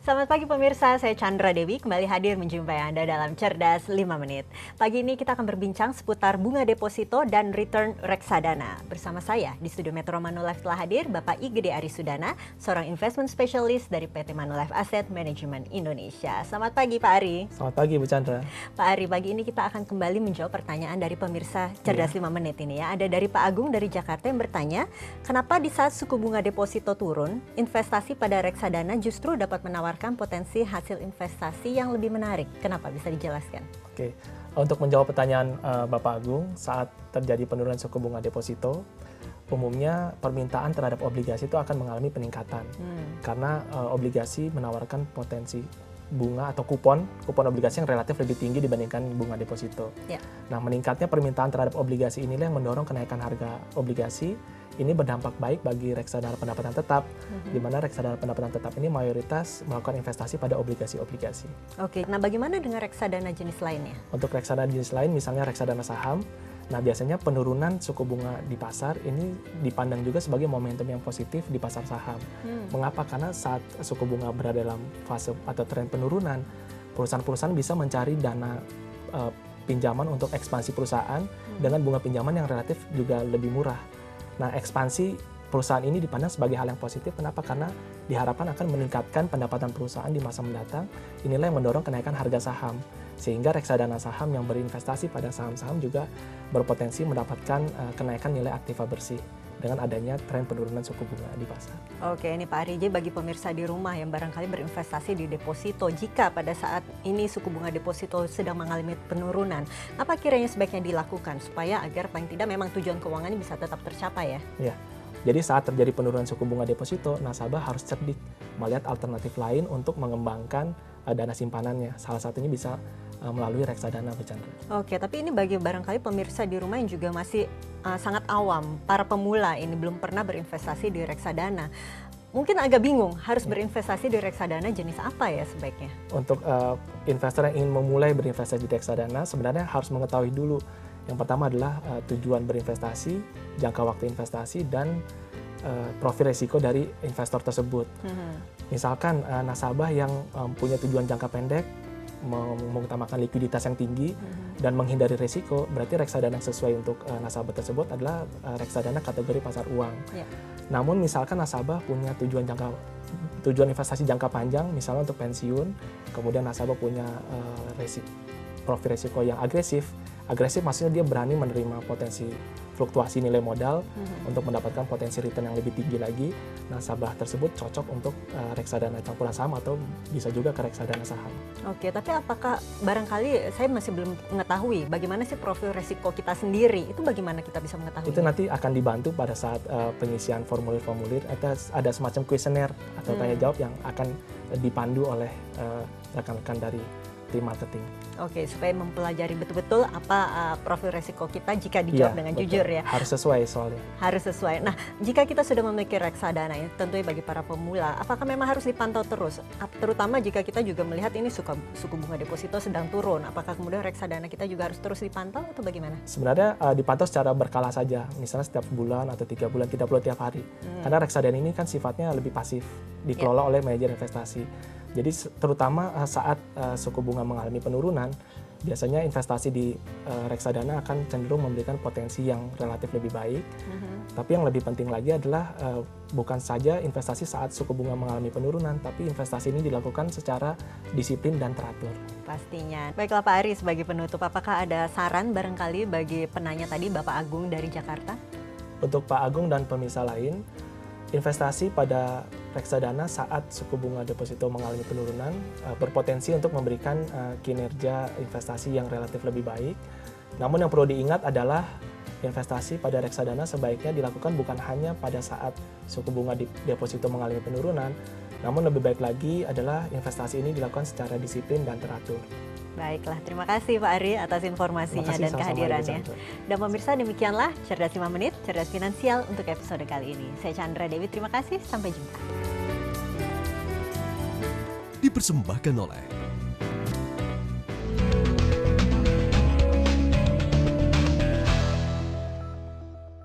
Selamat pagi pemirsa, saya Chandra Dewi kembali hadir menjumpai Anda dalam Cerdas 5 Menit. Pagi ini kita akan berbincang seputar bunga deposito dan return reksadana. Bersama saya di studio Metro Manulife telah hadir Bapak Igede Arisudana, seorang investment specialist dari PT Manulife Asset Management Indonesia. Selamat pagi Pak Ari. Selamat pagi Bu Chandra. Pak Ari, pagi ini kita akan kembali menjawab pertanyaan dari pemirsa Cerdas 5 Menit ini ya. Ada dari Pak Agung dari Jakarta yang bertanya, kenapa di saat suku bunga deposito turun, investasi pada reksadana justru dapat menawarkan potensi hasil investasi yang lebih menarik. Kenapa? Bisa dijelaskan? Oke, untuk menjawab pertanyaan Bapak Agung, saat terjadi penurunan suku bunga deposito, umumnya permintaan terhadap obligasi itu akan mengalami peningkatan. Karena obligasi menawarkan potensi bunga atau kupon obligasi yang relatif lebih tinggi dibandingkan bunga deposito. Ya. Nah, meningkatnya permintaan terhadap obligasi inilah yang mendorong kenaikan harga obligasi. Ini berdampak baik bagi reksadana pendapatan tetap, di mana reksadana pendapatan tetap ini mayoritas melakukan investasi pada obligasi-obligasi. Oke, nah bagaimana dengan reksadana jenis lainnya? Untuk reksadana jenis lain, misalnya reksadana saham, nah biasanya penurunan suku bunga di pasar ini dipandang juga sebagai momentum yang positif di pasar saham. Mengapa? Karena saat suku bunga berada dalam fase atau tren penurunan, perusahaan-perusahaan bisa mencari dana pinjaman untuk ekspansi perusahaan dengan bunga pinjaman yang relatif juga lebih murah. Nah, ekspansi perusahaan ini dipandang sebagai hal yang positif. Kenapa? Karena diharapkan akan meningkatkan pendapatan perusahaan di masa mendatang. Inilah yang mendorong kenaikan harga saham. Sehingga reksadana saham yang berinvestasi pada saham-saham juga berpotensi mendapatkan kenaikan nilai aktiva bersih dengan adanya tren penurunan suku bunga di pasar. Oke, ini Pak Ari, bagi pemirsa di rumah yang barangkali berinvestasi di deposito, jika pada saat ini suku bunga deposito sedang mengalami penurunan, apa kiranya sebaiknya dilakukan supaya agar paling tidak memang tujuan keuangannya bisa tetap tercapai ya? Ya, jadi saat terjadi penurunan suku bunga deposito, nasabah harus cerdik melihat alternatif lain untuk mengembangkan dana simpanannya. Salah satunya bisa melalui reksadana, Bu Chandra. Oke, tapi ini bagi barangkali pemirsa di rumah yang juga masih sangat awam, para pemula ini belum pernah berinvestasi di reksadana. Mungkin agak bingung harus berinvestasi di reksadana jenis apa ya sebaiknya? Untuk investor yang ingin memulai berinvestasi di reksadana, sebenarnya harus mengetahui dulu. Yang pertama adalah tujuan berinvestasi, jangka waktu investasi, dan profil risiko dari investor tersebut. Misalkan nasabah yang punya tujuan jangka pendek, mengutamakan likuiditas yang tinggi dan menghindari risiko, berarti reksadana yang sesuai untuk nasabah tersebut adalah reksadana kategori pasar uang. Ya. Namun misalkan nasabah punya tujuan investasi jangka panjang, misalnya untuk pensiun, kemudian nasabah punya profil risiko yang agresif maksudnya dia berani menerima potensi fluktuasi nilai modal untuk mendapatkan potensi return yang lebih tinggi lagi. Nasabah tersebut cocok untuk reksadana campuran saham atau bisa juga ke reksadana saham. Oke, tapi apakah barangkali saya masih belum mengetahui bagaimana sih profil risiko kita sendiri, itu bagaimana kita bisa mengetahui? Itu nanti akan dibantu pada saat pengisian formulir-formulir, atau ada semacam kuesioner atau tanya jawab yang akan dipandu oleh rekan-rekan dari tim marketing. Oke, supaya mempelajari betul-betul apa profil resiko kita jika dijawab dengan betul. Jujur ya. Harus sesuai soalnya. Harus sesuai. Nah, jika kita sudah memiliki reksadana, tentunya bagi para pemula, apakah memang harus dipantau terus? Terutama jika kita juga melihat ini suku bunga deposito sedang turun, apakah kemudian reksadana kita juga harus terus dipantau atau bagaimana? Sebenarnya dipantau secara berkala saja, misalnya setiap bulan atau 3 bulan, tidak perlu tiap hari. Karena reksadana ini kan sifatnya lebih pasif, dikelola oleh manajer investasi. Jadi terutama saat suku bunga mengalami penurunan, biasanya investasi di reksadana akan cenderung memberikan potensi yang relatif lebih baik. Tapi yang lebih penting lagi adalah bukan saja investasi saat suku bunga mengalami penurunan, tapi investasi ini dilakukan secara disiplin dan teratur. Pastinya. Baiklah Pak Ari, sebagai penutup, apakah ada saran barangkali bagi penanya tadi, Bapak Agung dari Jakarta? Untuk Pak Agung dan pemirsa lain, investasi pada reksadana saat suku bunga deposito mengalami penurunan berpotensi untuk memberikan kinerja investasi yang relatif lebih baik. Namun yang perlu diingat adalah investasi pada reksadana sebaiknya dilakukan bukan hanya pada saat suku bunga deposito mengalami penurunan, namun lebih baik lagi adalah investasi ini dilakukan secara disiplin dan teratur. Baiklah, terima kasih Pak Ari atas informasinya dan kehadirannya. Dan pemirsa, demikianlah Cerdas 5 Menit, Cerdas Finansial untuk episode kali ini. Saya Chandra Dewi, terima kasih, sampai jumpa. Dipersembahkan oleh